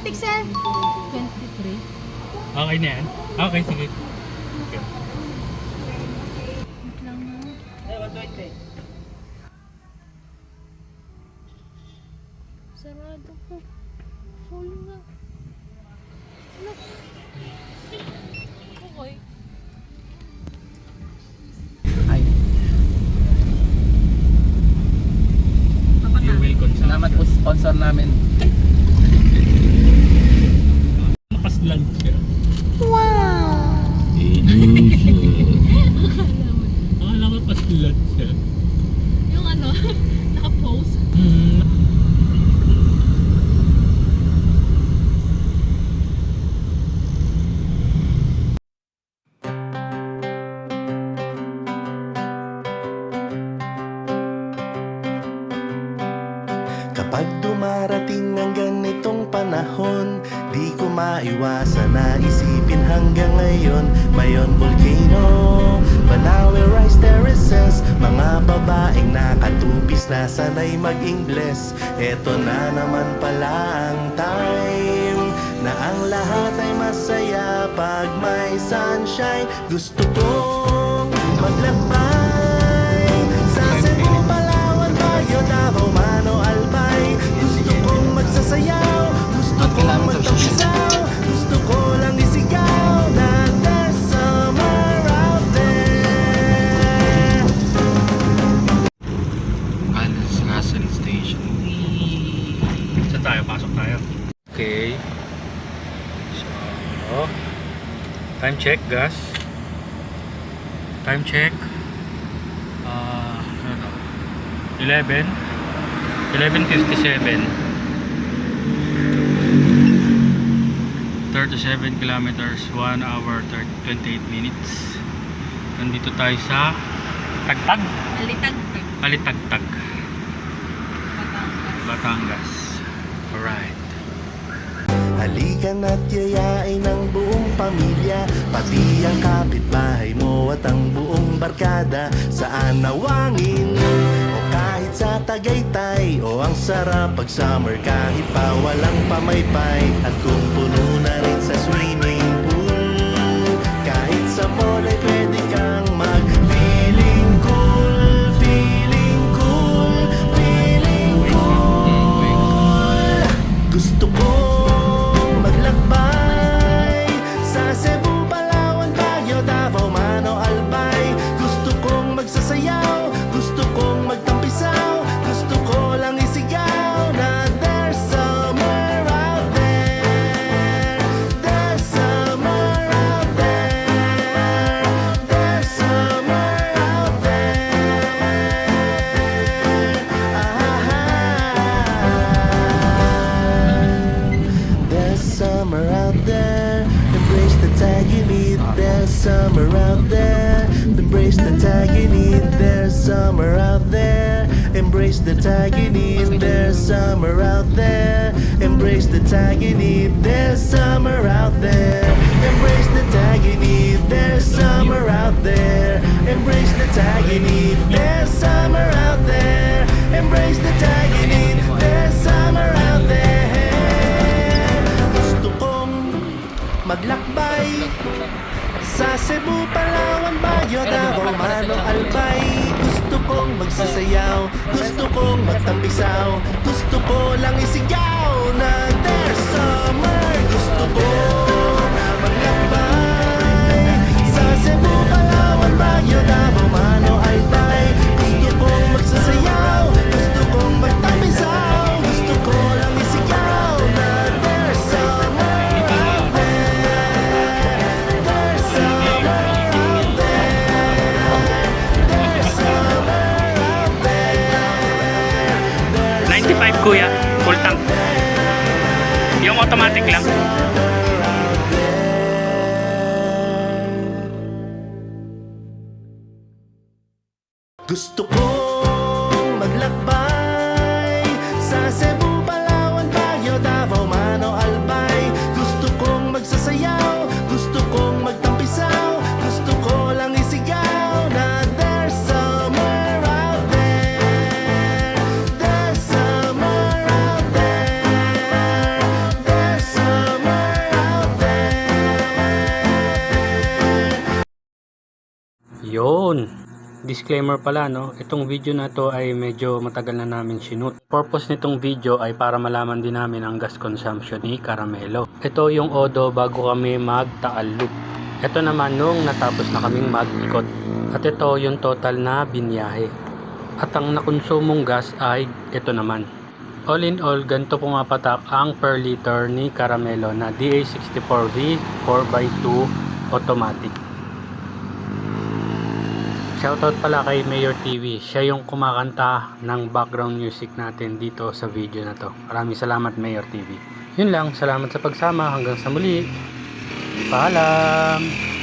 automatic, sir. 23. Okay na yan? Okay, sige. Okay. Wait lang na. Eh, 120. Sarado ko. Full na. Look. Okay. Ay, You will consume. salamat po sa sponsor namin. Nakaslan siya. Akala ko paslan siya. Yung ano, naka-post. Kapag dumarating ang ganitong panahon, di ko maiwasan na isipin hanggang ngayon. Mayon Volcano, Banawe Rice Terraces, mga babaeng nakatupis na sanay mag-Ingles. Eto na naman pala ang time na ang lahat ay masaya pag may sunshine. Gusto kong maglakbay sa Cebu, Palawan, Baguio, Davao, Mano, Albay. Gusto kong magsasayaw, gusto kong magtampisaw, gusto ko lang isigaw na there's summer out there. Alas Gasoline Station. Saan tayo? Pasok tayo. Okay. So, time check, gas. Time check. Ano to? 11:57. 37 kilometers, 1 hour 28 minutes. Nandito tayo sa Tagtag. Alitagtag. Alitagtag, Batangas. Batangas. Alright. Halikan at yayain ng buong pamilya, pati ang kapitbahay mo at ang buong barkada. Saan nawangin o kahit sa Tagaytay, o ang sarap pag summer kahit pa walang pamaypay. At kung puno na rin sa swimming pool, kahit sa mall ay pwede kang mag-feeling cool, feeling cool, feeling cool. Gusto ko maglakbay sa Cebu, Palawan, Baguio, Davao, Mano, Albay. Gusto kong magsasayaw, gusto kong magtampisaw, gusto ko lang isigaw na there's summer out there. There's summer out there. There's summer out there. There's summer out there. Embrace the tag you need. There's summer out there. Embrace the tag you need. There's summer out there. Embrace the tag you need. There's summer out there. Embrace the tag you need. There's summer out there. Embrace the tag you need. There's summer out there. Embrace the tag you need. There's summer out there. Embrace the tag you need. There's summer out there. Gusto kong maglakbay sa Cebu, Palawan, Baguio, Davao, Mano, Albay. Gusto kong magsasayaw, gusto kong magtampisaw, gusto ko lang isigaw na there's summer. Gusto ko maglakbay sa Cebu, Palawan, Baguio, Davao, Mano, Albay. Gusto kong magsasayaw, gusto kong magtampisaw, gusto ko lang isigaw na there's summer out there. There's summer out there. There's summer out there. 95 kuya, full tank. Yung automatic lang. Gusto kong maglakbay sa Cebu, Palawan, Baguio, Davao, Mano, Albay. Gusto kong magsasayaw, gusto kong magtampisaw, gusto ko lang isigaw na there's summer out there. There's summer out there. There's Disclaimer pala, no, itong video na to ay medyo matagal na namin sinut. Purpose nitong video ay para malaman din namin ang gas consumption ni Caramelo. Ito yung odo bago kami mag-Taal Loop. Ito naman nung natapos na kaming mag-ikot. At ito yung total na biniyahe. At ang nakonsumong gas ay ito naman. All in all, ganito pumapatak ang per liter ni Caramelo na DA64V 4x2 automatic. Shoutout pala kay Mayor TV. Siya yung kumakanta ng background music natin dito sa video na to. Maraming salamat Mayor TV. Yun lang, salamat sa pagsama. Hanggang sa muli. Paalam!